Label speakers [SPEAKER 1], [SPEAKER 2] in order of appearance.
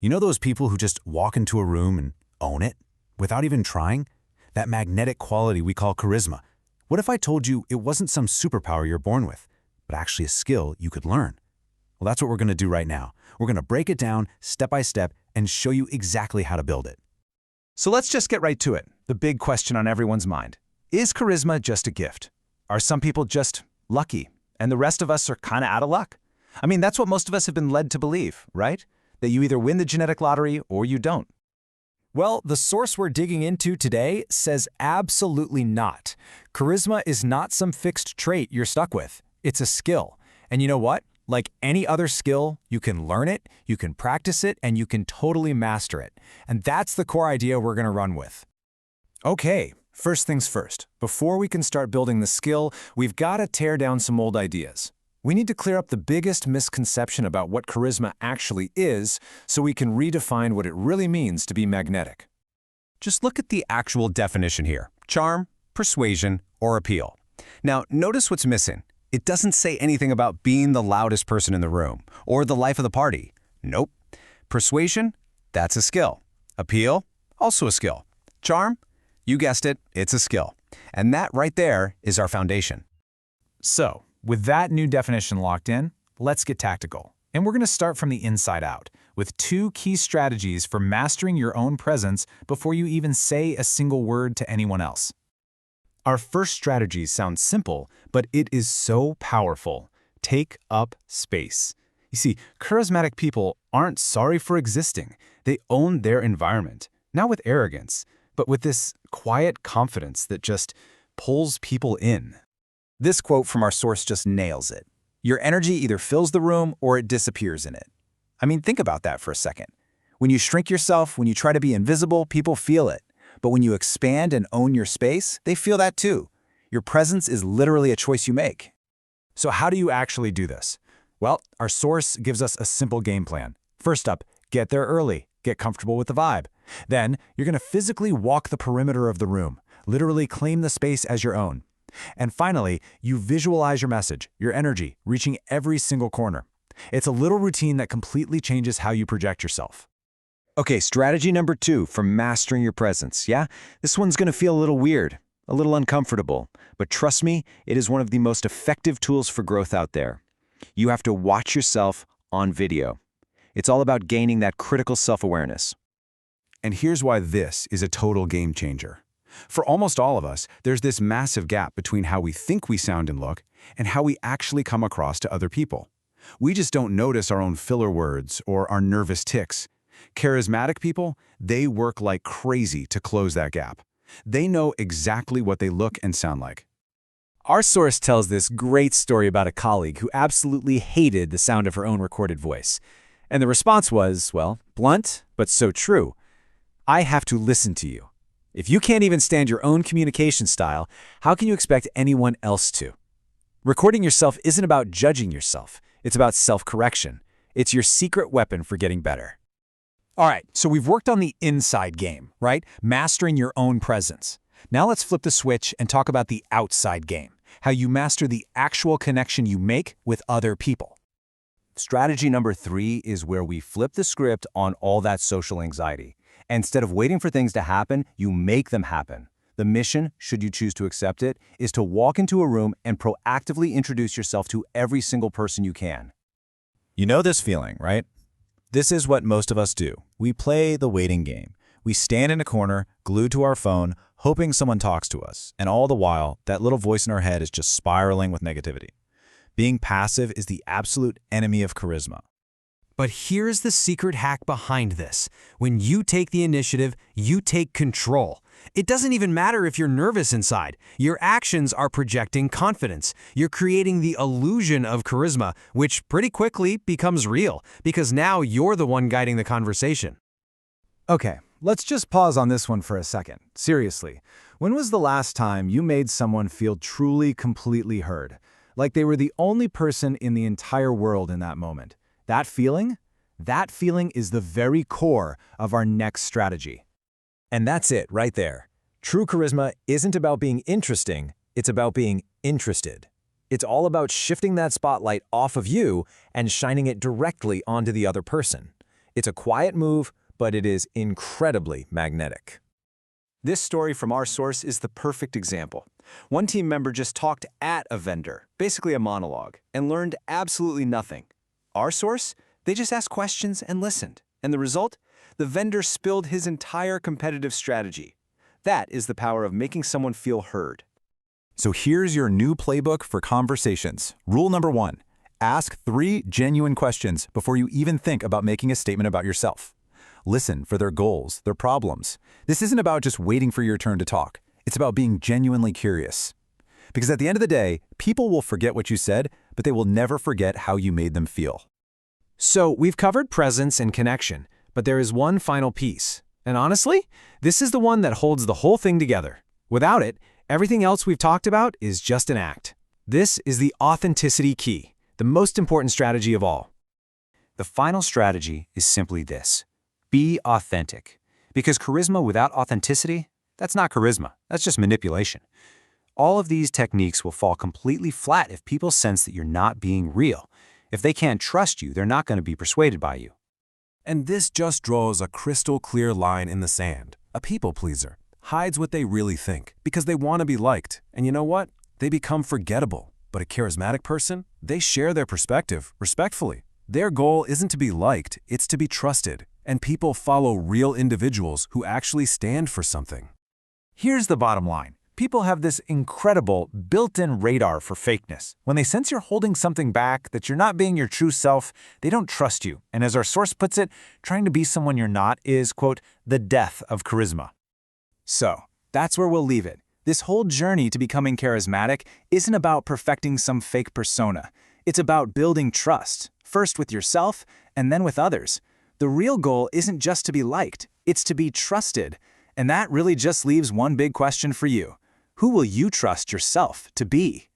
[SPEAKER 1] You know those people who just walk into a room and own it without even trying? That magnetic quality we call charisma. What if I told you it wasn't some superpower you're born with, but actually a skill you could learn? Well, that's what we're going to do right now. We're going to break it down step by step and show you exactly how to build it.
[SPEAKER 2] So let's just get right to it. The big question on everyone's mind. Is charisma just a gift? Are some people just lucky and the rest of us are kind of out of luck? I mean, that's what most of us have been led to believe, right? That you either win the genetic lottery or you don't.
[SPEAKER 3] Well, the source we're digging into today says absolutely not. Charisma is not some fixed trait you're stuck with. It's a skill. And you know what? Like any other skill, you can learn it, you can practice it, and you can totally master it. And that's the core idea we're going to run with. Okay, first things first. Before we can start building the skill, we've got to tear down some old ideas. We need to clear up the biggest misconception about what charisma actually is so we can redefine what it really means to be magnetic.
[SPEAKER 2] Just look at the actual definition here: charm, persuasion, or appeal. Now, notice what's missing. It doesn't say anything about being the loudest person in the room or the life of the party. Nope. Persuasion? That's a skill. Appeal? Also a skill. Charm? You guessed it, it's a skill. And that right there is our foundation.
[SPEAKER 3] So, with that new definition locked in, let's get tactical. And we're going to start from the inside out, with 2 key strategies for mastering your own presence before you even say a single word to anyone else. Our first strategy sounds simple, but it is so powerful. Take up space. You see, charismatic people aren't sorry for existing. They own their environment, not with arrogance, but with this quiet confidence that just pulls people in. This quote from our source just nails it. Your energy either fills the room or it disappears in it. I mean, think about that for a second. When you shrink yourself, when you try to be invisible, people feel it. But when you expand and own your space, they feel that too. Your presence is literally a choice you make. So how do you actually do this? Well, our source gives us a simple game plan. First up, get there early, get comfortable with the vibe. Then, you're going to physically walk the perimeter of the room, literally claim the space as your own. And finally, you visualize your message, your energy, reaching every single corner. It's a little routine that completely changes how you project yourself.
[SPEAKER 2] Okay, strategy number 2 for mastering your presence, yeah? This one's going to feel a little weird, a little uncomfortable, but trust me, it is one of the most effective tools for growth out there. You have to watch yourself on video. It's all about gaining that critical self-awareness.
[SPEAKER 1] And here's why this is a total game changer. For almost all of us, there's this massive gap between how we think we sound and look and how we actually come across to other people. We just don't notice our own filler words or our nervous tics. Charismatic people, they work like crazy to close that gap. They know exactly what they look and sound like.
[SPEAKER 3] Our source tells this great story about a colleague who absolutely hated the sound of her own recorded voice. And the response was, well, blunt, but so true. I have to listen to you. If you can't even stand your own communication style, how can you expect anyone else to? Recording yourself isn't about judging yourself. It's about self-correction. It's your secret weapon for getting better. All right, so we've worked on the inside game, right? Mastering your own presence. Now let's flip the switch and talk about the outside game, how you master the actual connection you make with other people.
[SPEAKER 2] Strategy number 3 is where we flip the script on all that social anxiety. Instead of waiting for things to happen, you make them happen. The mission, should you choose to accept it, is to walk into a room and proactively introduce yourself to every single person you can.
[SPEAKER 3] You know this feeling, right? This is what most of us do. We play the waiting game. We stand in a corner, glued to our phone, hoping someone talks to us, and all the while, that little voice in our head is just spiraling with negativity. Being passive is the absolute enemy of charisma.
[SPEAKER 4] But here's the secret hack behind this. When you take the initiative, you take control. It doesn't even matter if you're nervous inside. Your actions are projecting confidence. You're creating the illusion of charisma, which pretty quickly becomes real, because now you're the one guiding the conversation.
[SPEAKER 3] Okay, let's just pause on this one for a second. Seriously, when was the last time you made someone feel truly, completely heard? Like they were the only person in the entire world in that moment. That feeling is the very core of our next strategy. And that's it right there. True charisma isn't about being interesting, it's about being interested. It's all about shifting that spotlight off of you and shining it directly onto the other person. It's a quiet move, but it is incredibly magnetic.
[SPEAKER 5] This story from our source is the perfect example. One team member just talked at a vendor, basically a monologue, and learned absolutely nothing. Our source? They just asked questions and listened. And the result? The vendor spilled his entire competitive strategy. That is the power of making someone feel heard.
[SPEAKER 1] So here's your new playbook for conversations. Rule number 1, ask 3 genuine questions before you even think about making a statement about yourself. Listen for their goals, their problems. This isn't about just waiting for your turn to talk. It's about being genuinely curious. Because at the end of the day, people will forget what you said, but they will never forget how you made them feel.
[SPEAKER 3] So we've covered presence and connection, but there is one final piece. And honestly, this is the one that holds the whole thing together. Without it, everything else we've talked about is just an act. This is the authenticity key, the most important strategy of all.
[SPEAKER 2] The final strategy is simply this: be authentic. Because charisma without authenticity, that's not charisma, that's just manipulation. All of these techniques will fall completely flat if people sense that you're not being real. If they can't trust you, they're not going to be persuaded by you.
[SPEAKER 6] And this just draws a crystal clear line in the sand. A people pleaser hides what they really think because they want to be liked. And you know what? They become forgettable. But a charismatic person, they share their perspective respectfully. Their goal isn't to be liked, it's to be trusted. And people follow real individuals who actually stand for something.
[SPEAKER 3] Here's the bottom line. People have this incredible built-in radar for fakeness. When they sense you're holding something back, that you're not being your true self, they don't trust you. And as our source puts it, trying to be someone you're not is, quote, the death of charisma.
[SPEAKER 5] So, that's where we'll leave it. This whole journey to becoming charismatic isn't about perfecting some fake persona. It's about building trust, first with yourself and then with others. The real goal isn't just to be liked, it's to be trusted. And that really just leaves one big question for you. Who will you trust yourself to be?